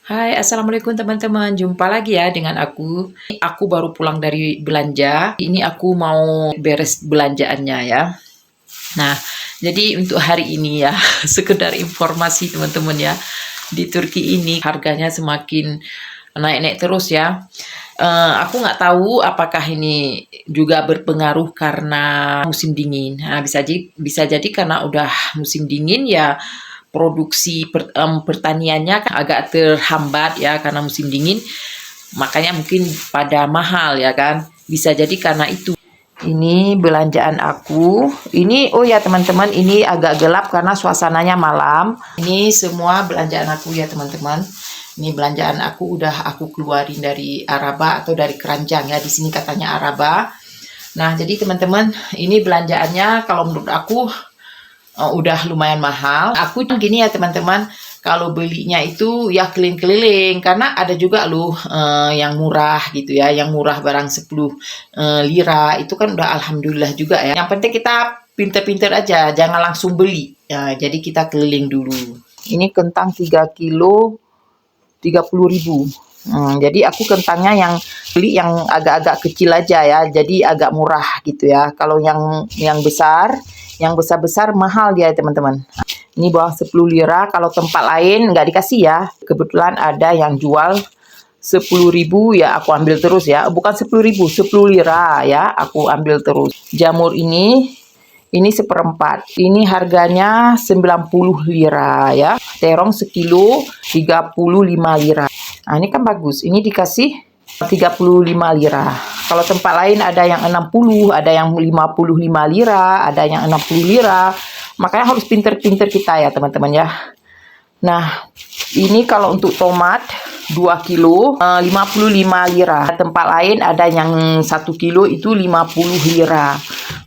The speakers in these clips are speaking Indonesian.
Hai, assalamualaikum teman-teman. Jumpa lagi ya dengan aku. Aku baru pulang dari belanja. Ini aku mau beres belanjaannya ya. Nah, jadi untuk hari ini ya, sekedar informasi teman-teman ya. Di Turki ini harganya semakin naik-naik terus ya. Aku nggak tahu apakah ini juga berpengaruh karena musim dingin. Nah, bisa jadi karena udah musim dingin ya produksi pertaniannya kan agak terhambat ya karena musim dingin, makanya mungkin pada mahal ya kan. Bisa jadi karena itu. Ini belanjaan aku. Ini oh ya teman-teman, ini agak gelap karena suasananya malam. Ini semua belanjaan aku ya teman-teman. Ini belanjaan aku udah aku keluarin dari Araba atau dari keranjang ya. Di sini katanya Araba. Nah, jadi teman-teman, ini belanjaannya kalau menurut aku udah lumayan mahal. Aku gini ya teman-teman, kalau belinya itu ya keliling-keliling karena ada juga loh yang murah gitu ya, yang murah barang 10 lira itu kan udah alhamdulillah juga ya. Yang penting kita pinter-pinter aja, jangan langsung beli. Ya, jadi kita keliling dulu. Ini kentang 3 kilo 30.000. Jadi aku kentangnya yang beli yang agak-agak kecil aja ya, jadi agak murah gitu ya. Kalau yang besar, yang besar-besar mahal dia teman-teman. Ini bawah 10 lira, kalau tempat lain nggak dikasih ya. Kebetulan ada yang jual 10.000 ya aku ambil terus ya. Bukan 10.000, 10 lira ya aku ambil terus. Jamur ini seperempat. Ini harganya 90 lira ya. Terong sekilo 35 lira. Nah, ini kan bagus. Ini dikasih 35 lira. Kalau tempat lain ada yang 60, ada yang 55 lira, ada yang 60 lira. Makanya harus pinter-pinter kita ya teman-teman ya. Nah, ini kalau untuk tomat 2 kilo 55 lira. Tempat lain ada yang 1 kilo itu 50 lira.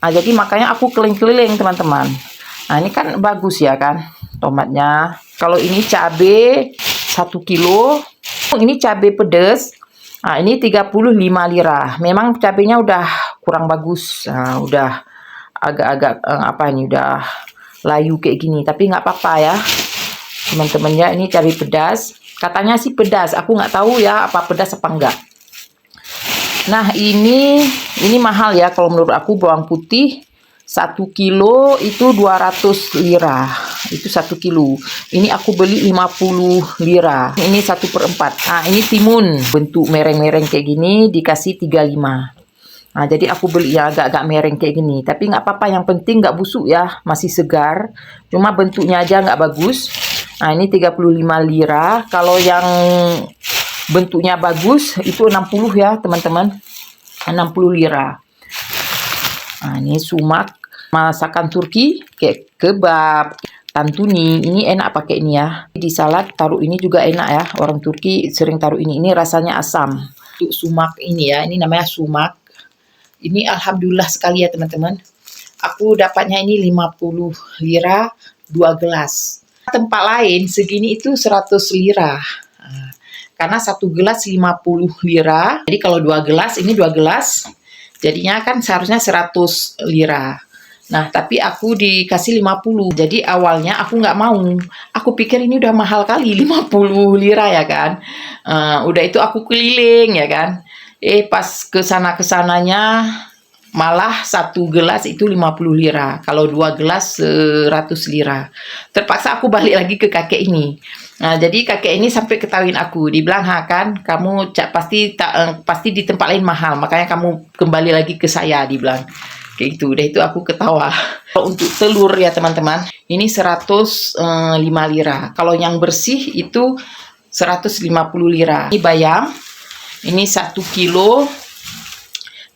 Nah, jadi makanya aku keliling-keliling teman-teman. Nah, ini kan bagus ya kan tomatnya. Kalau ini cabai 1 kilo. Ini cabai pedas. Nah, ini 35 lira. Memang cabainya udah kurang bagus. Nah, udah agak-agak udah layu kayak gini. Tapi nggak apa-apa ya teman-teman ya. Ini cabai pedas. Katanya sih pedas. Aku nggak tahu ya apa pedas apa enggak. Nah, ini mahal ya kalau menurut aku. Bawang putih 1 kilo itu 200 lira. Itu 1 kilo. Ini aku beli 50 lira. Ini 1/4. Nah, ini timun. Bentuk mereng-mereng kayak gini dikasih 35. Nah, jadi aku beli ya agak-agak mereng kayak gini. Tapi nggak apa-apa, yang penting nggak busuk ya. Masih segar. Cuma bentuknya aja nggak bagus. Nah, ini 35 lira. Kalau yang bentuknya bagus itu 60 ya teman-teman. 60 lira. Nah, ini sumak masakan Turki kayak kebab, tantuni. Ini enak pakai ini ya. Di salad taruh ini juga enak ya. Orang Turki sering taruh ini. Ini rasanya asam. Untuk sumak ini ya, ini namanya sumak. Ini alhamdulillah sekali ya teman-teman. Aku dapatnya ini 50 lira 2 gelas. Tempat lain segini itu 100 lira. Nah, karena 1 gelas 50 lira. Jadi kalau 2 gelas, ini 2 gelas. Jadinya kan seharusnya 100 lira. Nah, tapi aku dikasih 50. Jadi awalnya aku nggak mau. Aku pikir ini udah mahal kali, 50 lira ya kan. Udah itu aku keliling ya kan. Pas kesananya malah 1 gelas itu 50 lira. Kalau 2 gelas 100 lira. Terpaksa aku balik lagi ke kakek ini. Nah, jadi kakek ini sampai ketahuin aku. Dibilang, kan kamu pasti di tempat lain mahal. Makanya kamu kembali lagi ke saya, dibilang. Kayak gitu. Udah itu aku ketawa. Untuk telur ya teman-teman. Ini 105 lira. Kalau yang bersih itu 150 lira. Ini bayam. Ini 1 kilo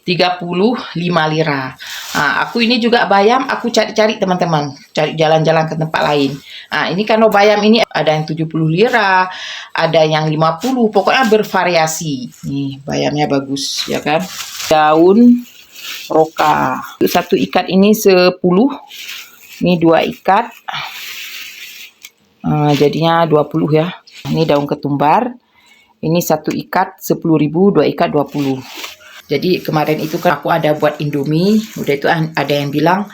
35 lira. Nah, aku ini juga bayam, aku cari-cari teman-teman. Cari jalan-jalan ke tempat lain. Nah, ini kalau bayam ini ada yang 70 lira, ada yang 50, pokoknya bervariasi. Nih, bayamnya bagus, ya kan? Daun roka. Satu ikat ini 10. Ini 2 ikat. Jadinya 20 ya. Ini daun ketumbar. Ini 1 ikat 10.000, 2 ikat 20. Jadi kemarin itu kan aku ada buat Indomie. Udah itu ada yang bilang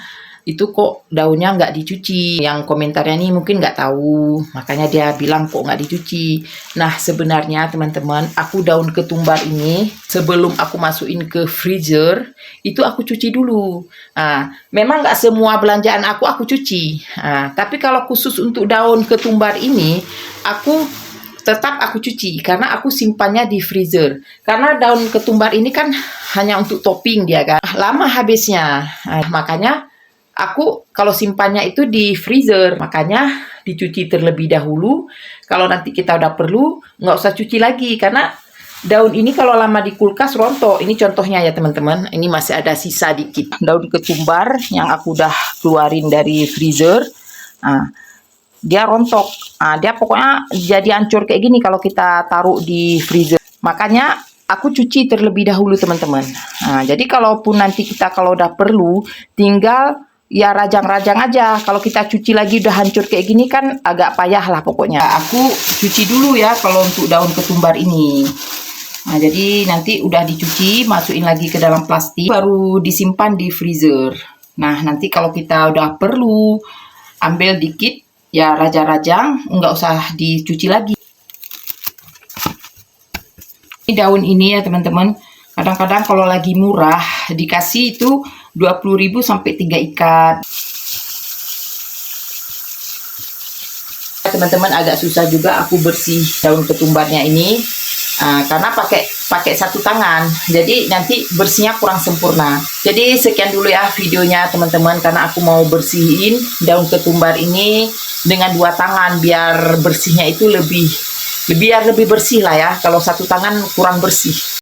itu kok daunnya nggak dicuci. Yang komentarnya nih mungkin nggak tahu, makanya dia bilang kok nggak dicuci. Nah sebenarnya teman-teman, aku daun ketumbar ini sebelum aku masukin ke freezer itu aku cuci dulu. Memang nggak semua belanjaan aku cuci. Tapi kalau khusus untuk daun ketumbar ini aku tetap aku cuci karena aku simpannya di freezer. Karena daun ketumbar ini kan hanya untuk topping dia kan, lama habisnya. Makanya aku kalau simpannya itu di freezer, makanya dicuci terlebih dahulu. Kalau nanti kita udah perlu, nggak usah cuci lagi karena daun ini kalau lama di kulkas rontok. Ini contohnya ya teman-teman. Ini masih ada sisa dikit daun ketumbar yang aku udah keluarin dari freezer. Dia rontok. Dia pokoknya jadi hancur kayak gini kalau kita taruh di freezer. Makanya aku cuci terlebih dahulu teman-teman. Jadi kalaupun nanti kita kalau udah perlu, tinggal ya rajang-rajang aja. Kalau kita cuci lagi udah hancur kayak gini kan agak payah lah pokoknya. Aku cuci dulu ya kalau untuk daun ketumbar ini. Jadi nanti udah dicuci, masukin lagi ke dalam plastik, baru disimpan di freezer. Nah nanti kalau kita udah perlu, ambil dikit, ya rajang-rajang, nggak usah dicuci lagi. Ini daun ini ya teman-teman, kadang-kadang kalau lagi murah dikasih itu 20.000 sampai 3 ikat. Teman-teman agak susah juga aku bersih daun ketumbarnya ini karena pakai satu tangan, jadi nanti bersihnya kurang sempurna. Jadi sekian dulu ya videonya teman-teman, karena aku mau bersihin daun ketumbar ini dengan 2 tangan biar bersihnya itu lebih bersih lah ya. Kalau satu tangan kurang bersih.